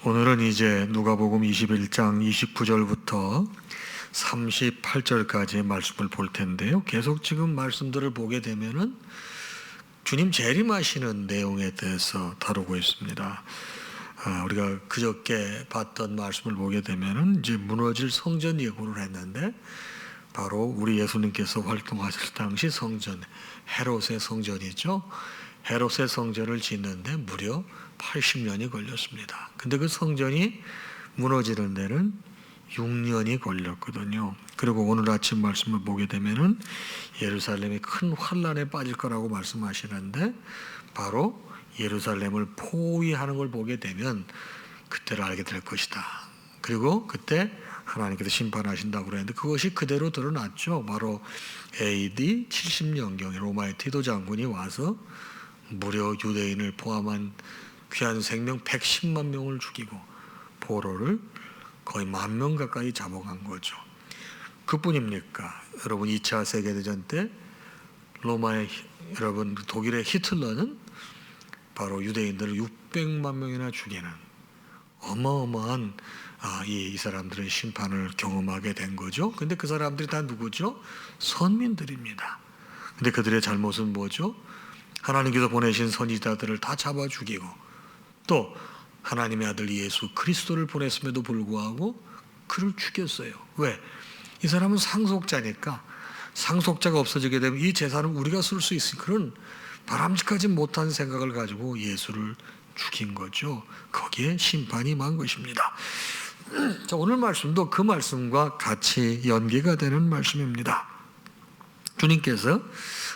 오늘은 이제 누가복음 21장 29절부터 38절까지의 말씀을 볼 텐데요. 계속 지금 말씀들을 보게 되면은 주님 재림하시는 내용에 대해서 다루고 있습니다. 우리가 그저께 봤던 말씀을 보게 되면은 이제 무너질 성전 예고를 했는데, 바로 우리 예수님께서 활동하실 당시 성전, 헤롯의 성전이죠. 헤롯의 성전을 짓는데 무려 80년이 걸렸습니다. 근데 그 성전이 무너지는 데는 6년이 걸렸거든요. 그리고 오늘 아침 말씀을 보게 되면은 예루살렘이 큰 환란에 빠질 거라고 말씀하시는데, 바로 예루살렘을 포위하는 걸 보게 되면 그때를 알게 될 것이다. 그리고 그때 하나님께서 심판하신다고 그랬는데 그것이 그대로 드러났죠. 바로 AD 70년경에 로마의 티도 장군이 와서 무려 유대인을 포함한 귀한 생명 110만 명을 죽이고 포로를 거의 10,000명 가까이 잡아간 거죠. 그뿐입니까? 여러분 2차 세계대전 때 독일의 히틀러는 바로 유대인들을 600만 명이나 죽이는 어마어마한 이 사람들의 심판을 경험하게 된 거죠. 근데 그 사람들이 다 누구죠? 선민들입니다. 근데 그들의 잘못은 뭐죠? 하나님께서 보내신 선지자들을 다 잡아 죽이고, 또 하나님의 아들 예수 그리스도를 보냈음에도 불구하고 그를 죽였어요. 왜? 이 사람은 상속자니까. 상속자가 없어지게 되면 이 재산을 우리가 쓸 수 있으니 그런 바람직하지 못한 생각을 가지고 예수를 죽인 거죠. 거기에 심판이 임한 것입니다. 자, 오늘 말씀도 그 말씀과 같이 연계가 되는 말씀입니다. 주님께서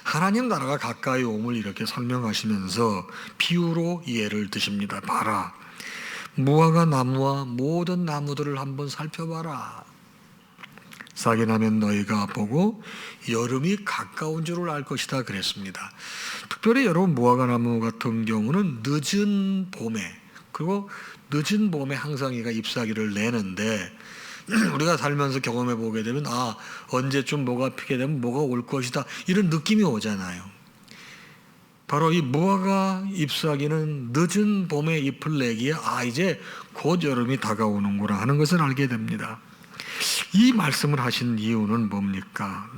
하나님 나라가 가까이 옴을 이렇게 설명하시면서 비유로 예를 드십니다. 봐라, 무화과 나무와 모든 나무들을 한번 살펴봐라. 싹이 나면 너희가 보고 여름이 가까운 줄을 알 것이다 그랬습니다. 특별히 여러분 무화과 나무 같은 경우는 늦은 봄에, 그리고 늦은 봄에 항상 얘가 잎사귀를 내는데, 우리가 살면서 경험해 보게 되면 언제쯤 뭐가 피게 되면 뭐가 올 것이다 이런 느낌이 오잖아요. 바로 이 무화과 잎사귀는 늦은 봄에 잎을 내기에 이제 곧 여름이 다가오는구나 하는 것을 알게 됩니다. 이 말씀을 하신 이유는 뭡니까?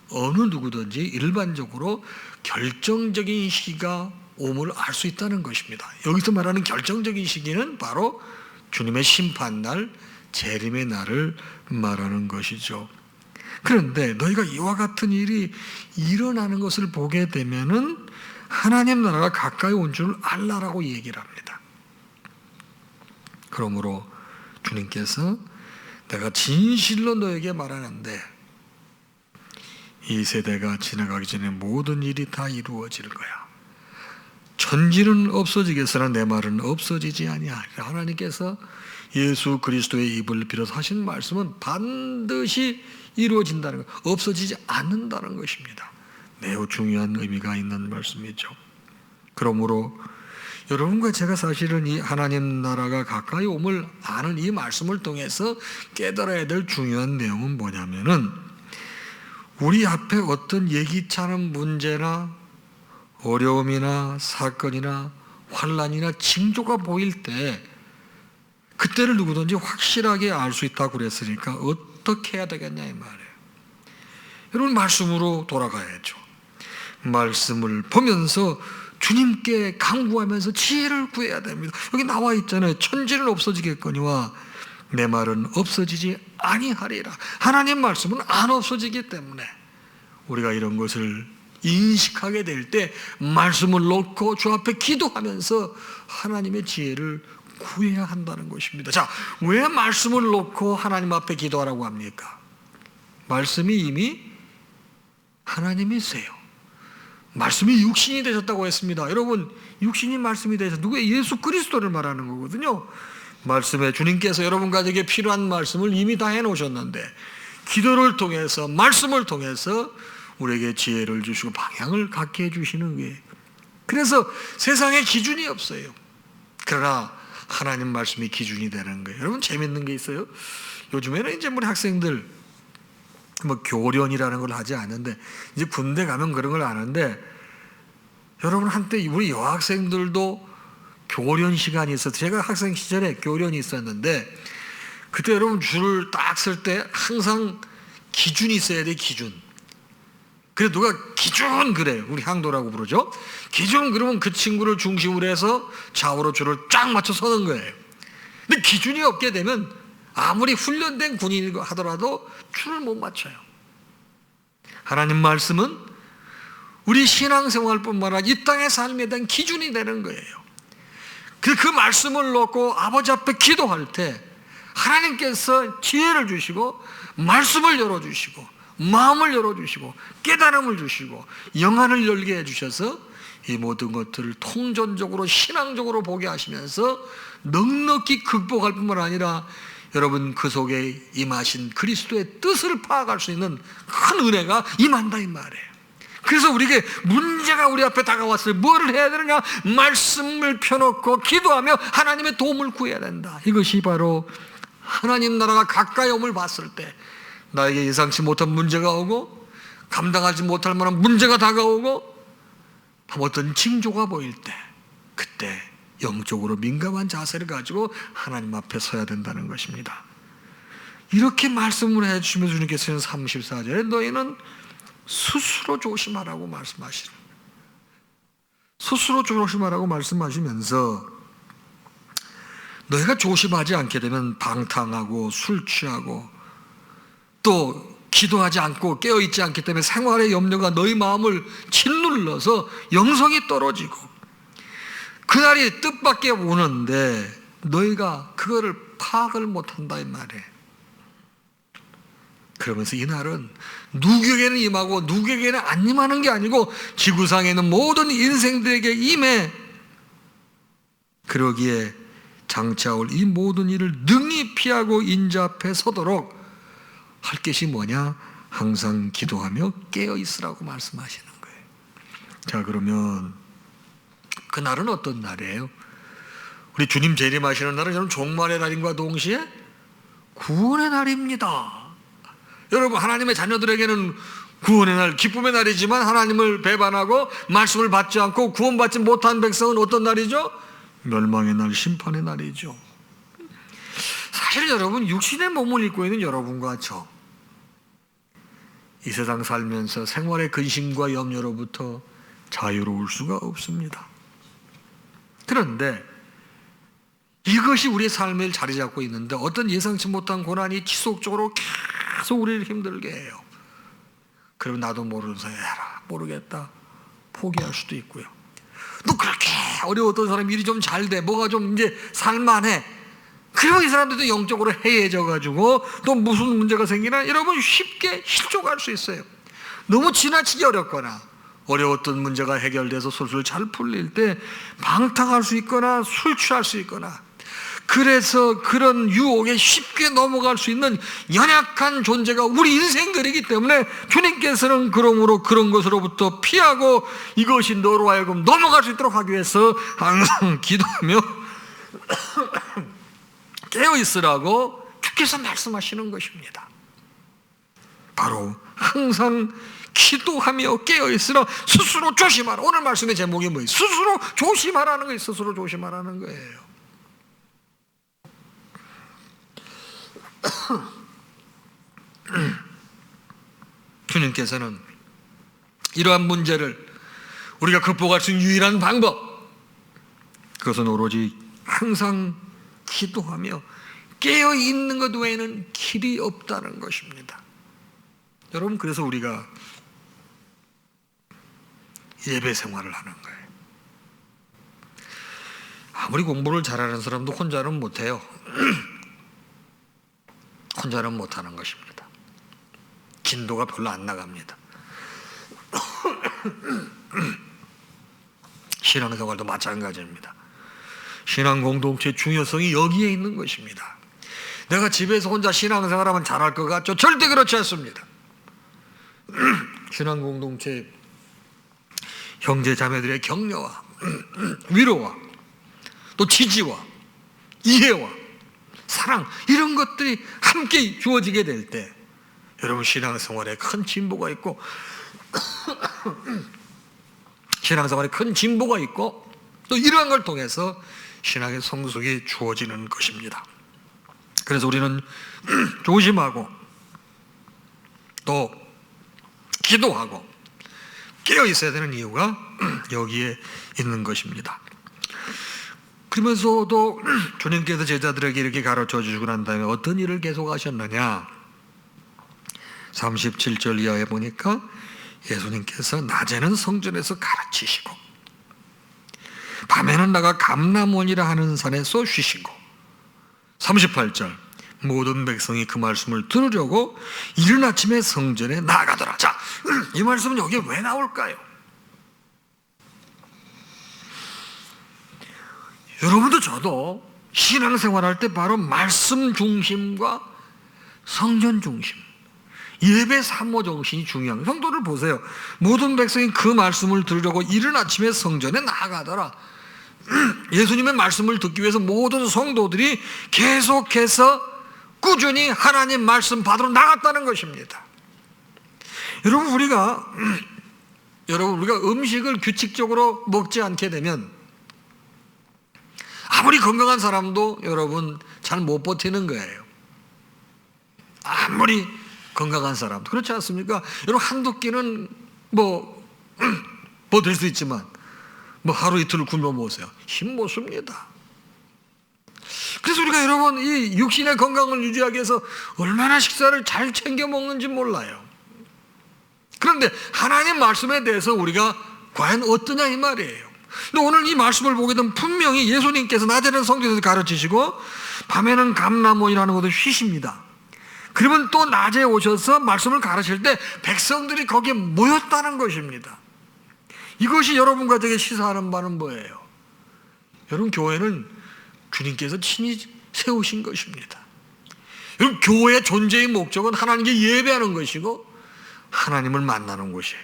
어느 누구든지 일반적으로 결정적인 시기가 옴을 알 수 있다는 것입니다. 여기서 말하는 결정적인 시기는 바로 주님의 심판날, 재림의 날을 말하는 것이죠. 그런데 너희가 이와 같은 일이 일어나는 것을 보게 되면은 하나님 나라가 가까이 온 줄 알라라고 얘기를 합니다. 그러므로 주님께서 내가 진실로 너에게 말하는데 이 세대가 지나가기 전에 모든 일이 다 이루어질 거야. 천지는 없어지겠으나 내 말은 없어지지 아니하리라. 하나님께서 예수 그리스도의 입을 빌어서 하신 말씀은 반드시 이루어진다는 것, 없어지지 않는다는 것입니다. 매우 중요한 의미가 있는 말씀이죠. 그러므로 여러분과 제가 사실은 이 하나님 나라가 가까이 옴을 아는 이 말씀을 통해서 깨달아야 될 중요한 내용은 뭐냐면은, 우리 앞에 어떤 예기치 않은 문제나 어려움이나 사건이나 환란이나 징조가 보일 때 그때를 누구든지 확실하게 알 수 있다고 그랬으니까 어떻게 해야 되겠냐 이 말이에요. 여러분 말씀으로 돌아가야죠. 말씀을 보면서 주님께 간구하면서 지혜를 구해야 됩니다. 여기 나와 있잖아요. 천지는 없어지겠거니와 내 말은 없어지지 아니하리라. 하나님 말씀은 안 없어지기 때문에 우리가 이런 것을 인식하게 될 때 말씀을 놓고 주 앞에 기도하면서 하나님의 지혜를 구해야 한다는 것입니다. 자, 왜 말씀을 놓고 하나님 앞에 기도하라고 합니까? 말씀이 이미 하나님이세요. 말씀이 육신이 되셨다고 했습니다. 여러분, 육신이 말씀이 되셔서 누구의 예수 그리스도를 말하는 거거든요. 말씀에 주님께서 여러분 가족에게 필요한 말씀을 이미 다 해놓으셨는데, 기도를 통해서 말씀을 통해서 우리에게 지혜를 주시고 방향을 갖게 해주시는 거예요. 그래서 세상에 기준이 없어요. 그러나 하나님 말씀이 기준이 되는 거예요. 여러분 재밌는 게 있어요. 요즘에는 이제 우리 학생들 교련이라는 걸 하지 않는데, 이제 군대 가면 그런 걸 아는데, 여러분 한때 우리 여학생들도 교련 시간이 있어서 제가 학생 시절에 교련이 있었는데 그때 여러분 줄을 딱 쓸 때 항상 기준이 있어야 돼, 기준. 그래 누가 기준 그래, 우리 향도라고 부르죠. 기준 그러면 그 친구를 중심으로 해서 좌우로 줄을 쫙 맞춰 서는 거예요. 근데 기준이 없게 되면 아무리 훈련된 군인이고 하더라도 줄을 못 맞춰요. 하나님 말씀은 우리 신앙생활뿐만 아니라 이 땅의 삶에 대한 기준이 되는 거예요. 그 말씀을 놓고 아버지 앞에 기도할 때 하나님께서 지혜를 주시고 말씀을 열어주시고 마음을 열어주시고 깨달음을 주시고 영안을 열게 해주셔서 이 모든 것들을 통전적으로 신앙적으로 보게 하시면서 넉넉히 극복할 뿐만 아니라 여러분 그 속에 임하신 그리스도의 뜻을 파악할 수 있는 큰 은혜가 임한다 이 말이에요. 그래서 우리에게 문제가 우리 앞에 다가왔어요. 뭐를 해야 되느냐? 말씀을 펴놓고 기도하며 하나님의 도움을 구해야 된다. 이것이 바로 하나님 나라가 가까이 옴을 봤을 때 나에게 예상치 못한 문제가 오고 감당하지 못할 만한 문제가 다가오고 어떤 징조가 보일 때 그때 영적으로 민감한 자세를 가지고 하나님 앞에 서야 된다는 것입니다. 이렇게 말씀을 해주시면서 주님께서는 34절에 너희는 스스로 조심하라고 말씀하시는, 스스로 조심하라고 말씀하시면서 너희가 조심하지 않게 되면 방탕하고 술 취하고 또 기도하지 않고 깨어있지 않기 때문에 생활의 염려가 너희 마음을 짓눌러서 영성이 떨어지고 그날이 뜻밖의 오는데 너희가 그거를 파악을 못한다 이 말이에요. 그러면서 이날은 누구에게는 임하고 누구에게는 안 임하는 게 아니고 지구상에 있는 모든 인생들에게 임해 그러기에 장차 올 이 모든 일을 능히 피하고 인자 앞에 서도록 할 것이 뭐냐? 항상 기도하며 깨어 있으라고 말씀하시는 거예요. 자, 그러면 그날은 어떤 날이에요? 우리 주님 재림하시는 날은 여러분 종말의 날임과 동시에 구원의 날입니다. 여러분 하나님의 자녀들에게는 구원의 날, 기쁨의 날이지만 하나님을 배반하고 말씀을 받지 않고 구원받지 못한 백성은 어떤 날이죠? 멸망의 날, 심판의 날이죠. 사실 여러분 육신의 몸을 입고 있는 여러분과 저 이 세상 살면서 생활의 근심과 염려로부터 자유로울 수가 없습니다. 그런데 이것이 우리의 삶에 자리 잡고 있는데 어떤 예상치 못한 고난이 지속적으로 계속 우리를 힘들게 해요. 그럼 나도 모르는 사이 해라 모르겠다 포기할 수도 있고요. 또 그렇게 어려웠던 사람이 일이 좀 잘 돼, 뭐가 좀 이제 살만해. 그리고 이 사람들도 영적으로 해이해져가지고 또 무슨 문제가 생기나 여러분 쉽게 실족할 수 있어요. 너무 지나치게 어렵거나 어려웠던 문제가 해결돼서 술술 잘 풀릴 때 방탕할 수 있거나 술 취할 수 있거나 그래서 그런 유혹에 쉽게 넘어갈 수 있는 연약한 존재가 우리 인생들이기 때문에 주님께서는 그러므로 그런 것으로부터 피하고 이것이 너로 하여금 넘어갈 수 있도록 하기 위해서 항상 기도하며 깨어있으라고 주께서 말씀하시는 것입니다. 바로 항상 기도하며 깨어있으라 스스로 조심하라. 오늘 말씀의 제목이 뭐예요? 스스로 조심하라는 거예요. 스스로 조심하라는 거예요. 주님께서는 이러한 문제를 우리가 극복할 수 있는 유일한 방법, 그것은 오로지 항상 기도하며 깨어있는 것 외에는 길이 없다는 것입니다. 여러분 그래서 우리가 예배 생활을 하는 거예요. 아무리 공부를 잘하는 사람도 혼자는 못해요. 혼자는 못하는 것입니다. 진도가 별로 안 나갑니다. 신앙생활도 마찬가지입니다. 신앙 공동체의 중요성이 여기에 있는 것입니다. 내가 집에서 혼자 신앙생활하면 잘할 것 같죠? 절대 그렇지 않습니다. 신앙 공동체 형제 자매들의 격려와 위로와 또 지지와 이해와 사랑 이런 것들이 함께 주어지게 될 때 여러분 신앙생활에 큰 진보가 있고 신앙생활에 큰 진보가 있고 또 이러한 걸 통해서 신앙의 성숙이 주어지는 것입니다. 그래서 우리는 조심하고 또 기도하고 깨어 있어야 되는 이유가 여기에 있는 것입니다. 그러면서도 주님께서 제자들에게 이렇게 가르쳐 주시고 난 다음에 어떤 일을 계속 하셨느냐, 37절 이하에 보니까 예수님께서 낮에는 성전에서 가르치시고 밤에는 나가 감람원이라 하는 산에서 쉬시고, 38절 모든 백성이 그 말씀을 들으려고 이른 아침에 성전에 나가더라. 자, 이 말씀은 여기에 왜 나올까요? 여러분도 저도 신앙생활할 때 바로 말씀 중심과 성전 중심, 예배 사모 정신이 중요한 거예요. 성도를 보세요. 모든 백성이 그 말씀을 들으려고 이른 아침에 성전에 나가더라. 예수님의 말씀을 듣기 위해서 모든 성도들이 계속해서 꾸준히 하나님 말씀 받으러 나갔다는 것입니다. 여러분, 우리가 음식을 규칙적으로 먹지 않게 되면 아무리 건강한 사람도 여러분 잘 못 버티는 거예요. 아무리 건강한 사람도 그렇지 않습니까? 여러분, 한두 끼는 버틸 수 있지만 하루 이틀을 굶어 먹으세요. 힘 못 씁니다. 그래서 우리가 여러분 이 육신의 건강을 유지하기 위해서 얼마나 식사를 잘 챙겨 먹는지 몰라요. 그런데 하나님 말씀에 대해서 우리가 과연 어떠냐 이 말이에요. 근데 오늘 이 말씀을 보게 되면 분명히 예수님께서 낮에는 성전에서 가르치시고 밤에는 감람원이라는 곳에 쉬십니다. 그러면 또 낮에 오셔서 말씀을 가르칠 때 백성들이 거기에 모였다는 것입니다. 이것이 여러분과 제게 시사하는 바는 뭐예요? 여러분, 교회는 주님께서 친히 세우신 것입니다. 여러분, 교회의 존재의 목적은 하나님께 예배하는 것이고 하나님을 만나는 것이에요.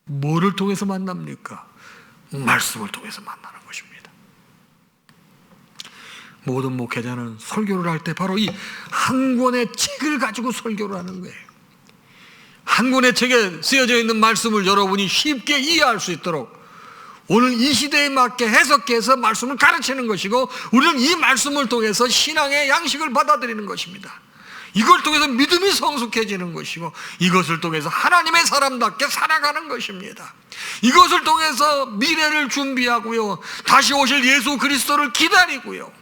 뭐를 통해서 만납니까? 말씀을 통해서 만나는 것입니다. 모든 목회자는 설교를 할 때 바로 이 한 권의 책을 가지고 설교를 하는 거예요. 한 권의 책에 쓰여져 있는 말씀을 여러분이 쉽게 이해할 수 있도록 오늘 이 시대에 맞게 해석해서 말씀을 가르치는 것이고, 우리는 이 말씀을 통해서 신앙의 양식을 받아들이는 것입니다. 이걸 통해서 믿음이 성숙해지는 것이고, 이것을 통해서 하나님의 사람답게 살아가는 것입니다. 이것을 통해서 미래를 준비하고요, 다시 오실 예수 그리스도를 기다리고요,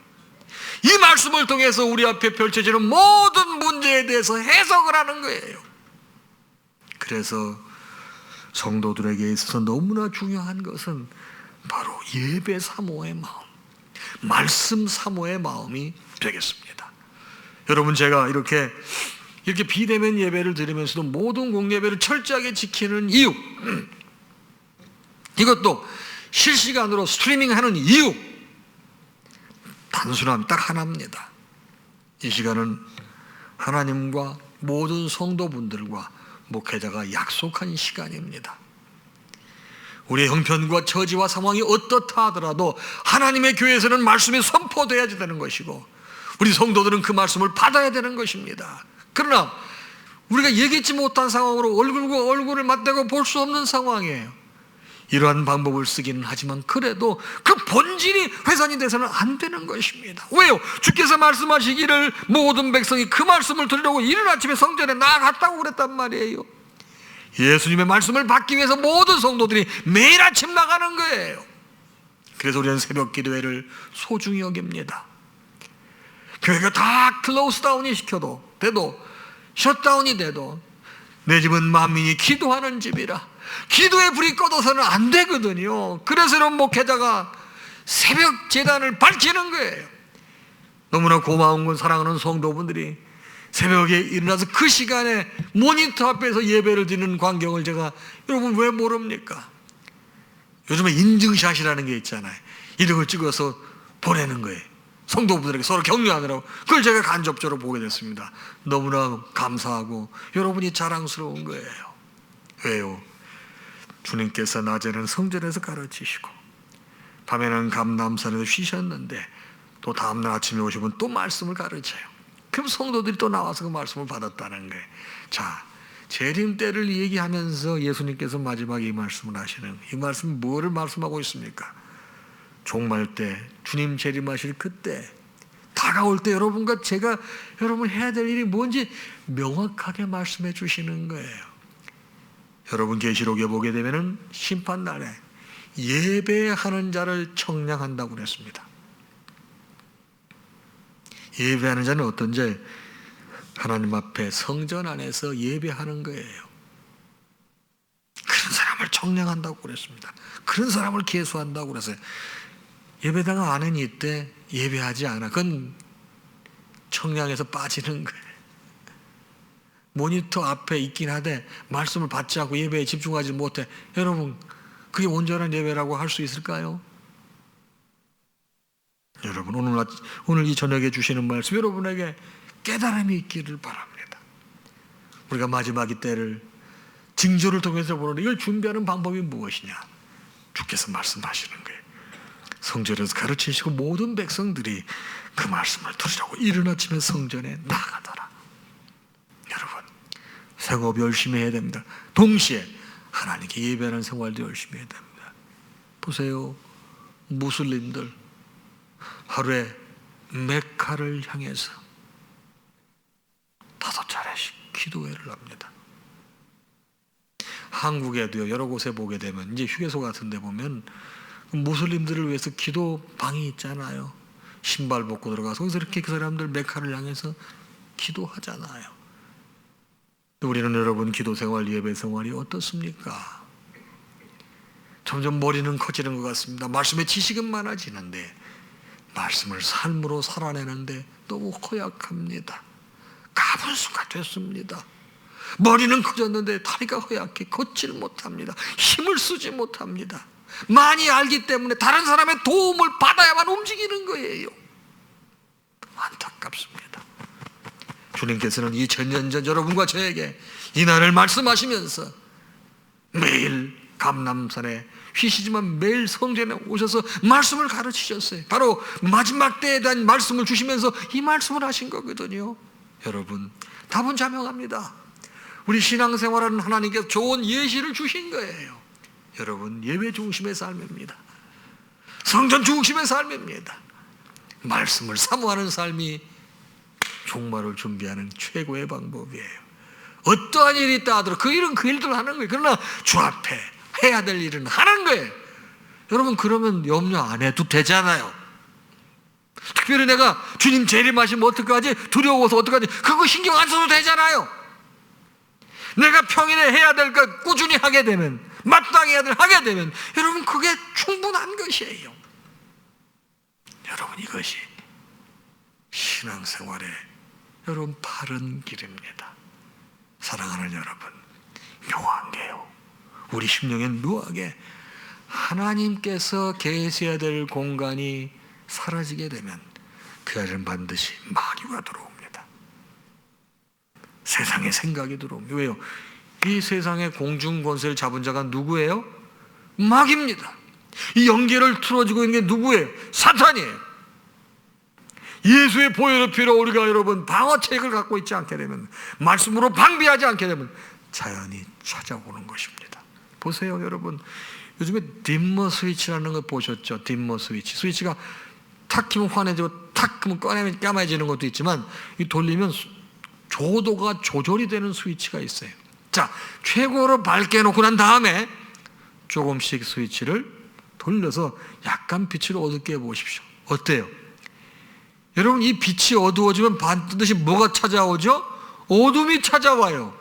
이 말씀을 통해서 우리 앞에 펼쳐지는 모든 문제에 대해서 해석을 하는 거예요. 그래서 성도들에게 있어서 너무나 중요한 것은 바로 예배 사모의 마음, 말씀 사모의 마음이 되겠습니다. 여러분, 제가 이렇게 비대면 예배를 드리면서도 모든 공예배를 철저하게 지키는 이유, 이것도 실시간으로 스트리밍하는 이유, 단순함 딱 하나입니다. 이 시간은 하나님과 모든 성도분들과 목회자가 약속한 시간입니다. 우리의 형편과 처지와 상황이 어떻다 하더라도 하나님의 교회에서는 말씀이 선포되어야 되는 것이고, 우리 성도들은 그 말씀을 받아야 되는 것입니다. 그러나 우리가 예기치 못한 상황으로 얼굴과 얼굴을 맞대고 볼 수 없는 상황이에요. 이러한 방법을 쓰기는 하지만 그래도 그 본질이 훼손이 돼서는 안 되는 것입니다. 왜요? 주께서 말씀하시기를 모든 백성이 그 말씀을 들으려고 이른 아침에 성전에 나갔다고 그랬단 말이에요. 예수님의 말씀을 받기 위해서 모든 성도들이 매일 아침 나가는 거예요. 그래서 우리는 새벽 기도회를 소중히 여깁니다. 교회가 다 클로스다운이 돼도 셧다운이 돼도 내 집은 만민이 기도하는 집이라, 기도의 불이 꺼져서는 안 되거든요. 그래서 이런 목회자가 새벽 제단을 밝히는 거예요. 너무나 고마운 건 사랑하는 성도분들이 새벽에 일어나서 그 시간에 모니터 앞에서 예배를 드리는 광경을 제가, 여러분 왜 모릅니까? 요즘에 인증샷이라는 게 있잖아요. 이런 걸 찍어서 보내는 거예요. 성도분들에게 서로 격려하느라고. 그걸 제가 간접적으로 보게 됐습니다. 너무나 감사하고 여러분이 자랑스러운 거예요. 왜요? 주님께서 낮에는 성전에서 가르치시고 밤에는 감람산에서 쉬셨는데 또 다음날 아침에 오시면 또 말씀을 가르쳐요. 그럼 성도들이 또 나와서 그 말씀을 받았다는 거예요. 자, 재림 때를 얘기하면서 예수님께서 마지막에 이 말씀을 하시는, 이 말씀은 뭐를 말씀하고 있습니까? 종말 때 주님 재림하실 그때 다가올 때 여러분과 제가 여러분 해야 될 일이 뭔지 명확하게 말씀해 주시는 거예요. 여러분 계시록에 보게 되면은 심판날에 예배하는 자를 청량한다고 그랬습니다. 예배하는 자는 어떤지 하나님 앞에 성전 안에서 예배하는 거예요. 그런 사람을 청량한다고 그랬습니다. 그런 사람을 계수한다고 그랬어요. 예배당 안에 있대 예배하지 않아. 그건 청량에서 빠지는 거예요. 모니터 앞에 있긴 하되 말씀을 받지 않고 예배에 집중하지 못해. 여러분 그게 온전한 예배라고 할 수 있을까요? 여러분 오늘 이 저녁에 주시는 말씀 여러분에게 깨달음이 있기를 바랍니다. 우리가 마지막 이 때를 징조를 통해서 보는 이걸 준비하는 방법이 무엇이냐? 주께서 말씀하시는 거예요. 성전에서 가르치시고 모든 백성들이 그 말씀을 들으라고 이른 아침에 성전에 나가더라. 여러분 생업 열심히 해야 됩니다. 동시에 하나님께 예배하는 생활도 열심히 해야 됩니다. 보세요. 무슬림들 하루에 메카를 향해서 5차례씩 기도회를 합니다. 한국에도요, 여러 곳에 보게 되면 이제 휴게소 같은 데 보면 무슬림들을 위해서 기도방이 있잖아요. 신발 벗고 들어가서 거기서 이렇게 그 사람들 메카를 향해서 기도하잖아요. 우리는 여러분 기도 생활, 예배 생활이 어떻습니까? 점점 머리는 커지는 것 같습니다. 말씀의 지식은 많아지는데 말씀을 삶으로 살아내는데 너무 허약합니다. 가분수가 됐습니다. 머리는 커졌는데 다리가 허약해 걷질 못합니다. 힘을 쓰지 못합니다. 많이 알기 때문에 다른 사람의 도움을 받아야만 움직이는 거예요. 안타깝습니다. 주님께서는 2000년 전 여러분과 저에게 이 날을 말씀하시면서 매일 감람산에 쉬시지만 매일 성전에 오셔서 말씀을 가르치셨어요. 바로 마지막 때에 대한 말씀을 주시면서 이 말씀을 하신 거거든요. 여러분 답은 자명합니다. 우리 신앙생활하는 하나님께서 좋은 예시를 주신 거예요. 여러분 예배 중심의 삶입니다. 성전 중심의 삶입니다. 말씀을 사모하는 삶이 종말을 준비하는 최고의 방법이에요. 어떠한 일이 있다 하더라도 그 일은 그 일대로 하는 거예요. 그러나 주 앞에 해야 될 일은 하는 거예요. 여러분 그러면 염려 안 해도 되잖아요. 특별히 내가 주님 재림하시면 어떡하지? 두려워서 어떡하지? 그거 신경 안 써도 되잖아요. 내가 평일에 해야 될 것 꾸준히 하게 되면, 마땅히 해야 될 하게 되면 여러분 그게 충분한 것이에요. 여러분 이것이 신앙생활의 여러분 바른 길입니다. 사랑하는 여러분, 묘한 게요, 우리 심령에 묘하게 하나님께서 계셔야 될 공간이 사라지게 되면 그 안에는 반드시 마귀가 들어옵니다. 세상의 생각이 들어옵니다. 왜요? 이 세상의 공중권세를 잡은 자가 누구예요? 마귀입니다. 이 연계를 틀어주고 있는 게 누구예요? 사탄이에요. 예수의 보혈의 피로 우리가 여러분 방어책을 갖고 있지 않게 되면, 말씀으로 방비하지 않게 되면 자연히 찾아오는 것입니다. 보세요 여러분, 요즘에 딤머 스위치라는 거 보셨죠? 딤머 스위치. 스위치가 탁 키면 환해지고 탁 키면 꺼내면 까매지는 것도 있지만 이 돌리면 조도가 조절이 되는 스위치가 있어요. 자, 최고로 밝게 해놓고 난 다음에 조금씩 스위치를 돌려서 약간 빛을 어둡게 해보십시오. 어때요? 여러분 이 빛이 어두워지면 반드시 뭐가 찾아오죠? 어둠이 찾아와요.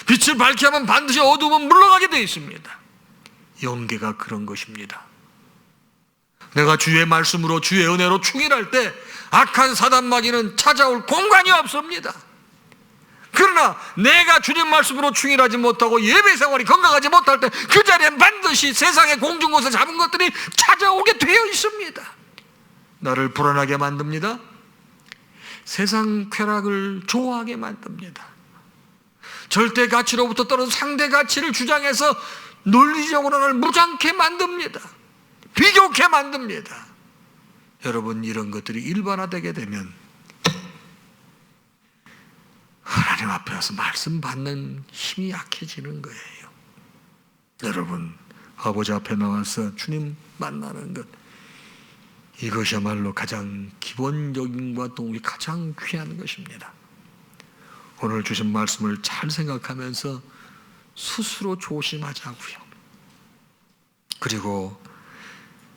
빛을 밝게 하면 반드시 어둠은 물러가게 되어 있습니다. 영계가 그런 것입니다. 내가 주의 말씀으로 주의 은혜로 충일할 때 악한 사단 마귀는 찾아올 공간이 없습니다. 그러나 내가 주님 말씀으로 충일하지 못하고 예배 생활이 건강하지 못할 때 그 자리에 반드시 세상의 공중곳에 잡은 것들이 찾아오게 되어 있습니다. 나를 불안하게 만듭니다. 세상 쾌락을 좋아하게 만듭니다. 절대 가치로부터 떨어진 상대 가치를 주장해서 논리적으로 나를 무장케 만듭니다. 비교케 만듭니다. 여러분 이런 것들이 일반화되게 되면 하나님 앞에 와서 말씀 받는 힘이 약해지는 거예요. 여러분 아버지 앞에 나와서 주님 만나는 것, 이것이야말로 가장 기본적인 것과 또 가장 귀한 것입니다. 오늘 주신 말씀을 잘 생각하면서 스스로 조심하자고요. 그리고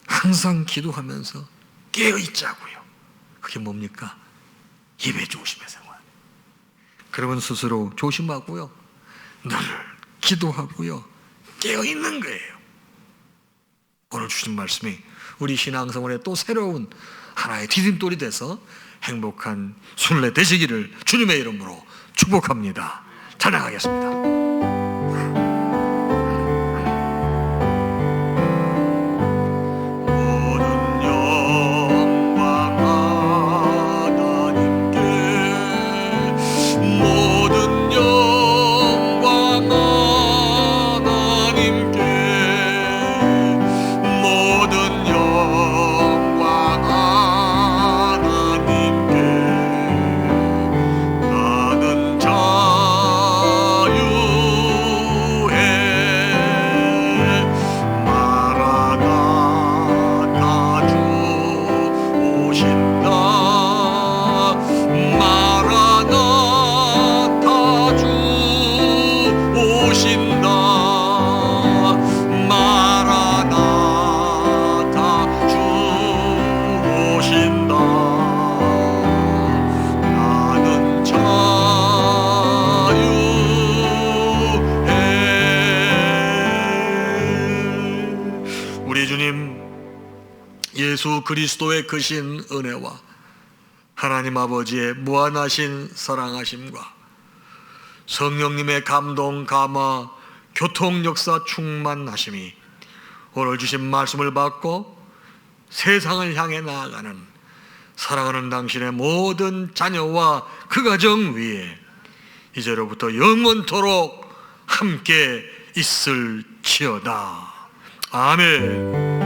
항상 기도하면서 깨어있자고요. 그게 뭡니까? 예배 중심의 생활. 그러면 스스로 조심하고요, 늘 기도하고요, 깨어있는 거예요. 오늘 주신 말씀이 우리 신앙생활에 또 새로운 하나의 디딤돌이 돼서 행복한 순례 되시기를 주님의 이름으로 축복합니다. 찬양하겠습니다. 예수 그리스도의 크신 은혜와 하나님 아버지의 무한하신 사랑하심과 성령님의 감동, 감화, 교통 역사 충만하심이 오늘 주신 말씀을 받고 세상을 향해 나아가는 사랑하는 당신의 모든 자녀와 그 가정 위에 이제로부터 영원토록 함께 있을지어다. 아멘.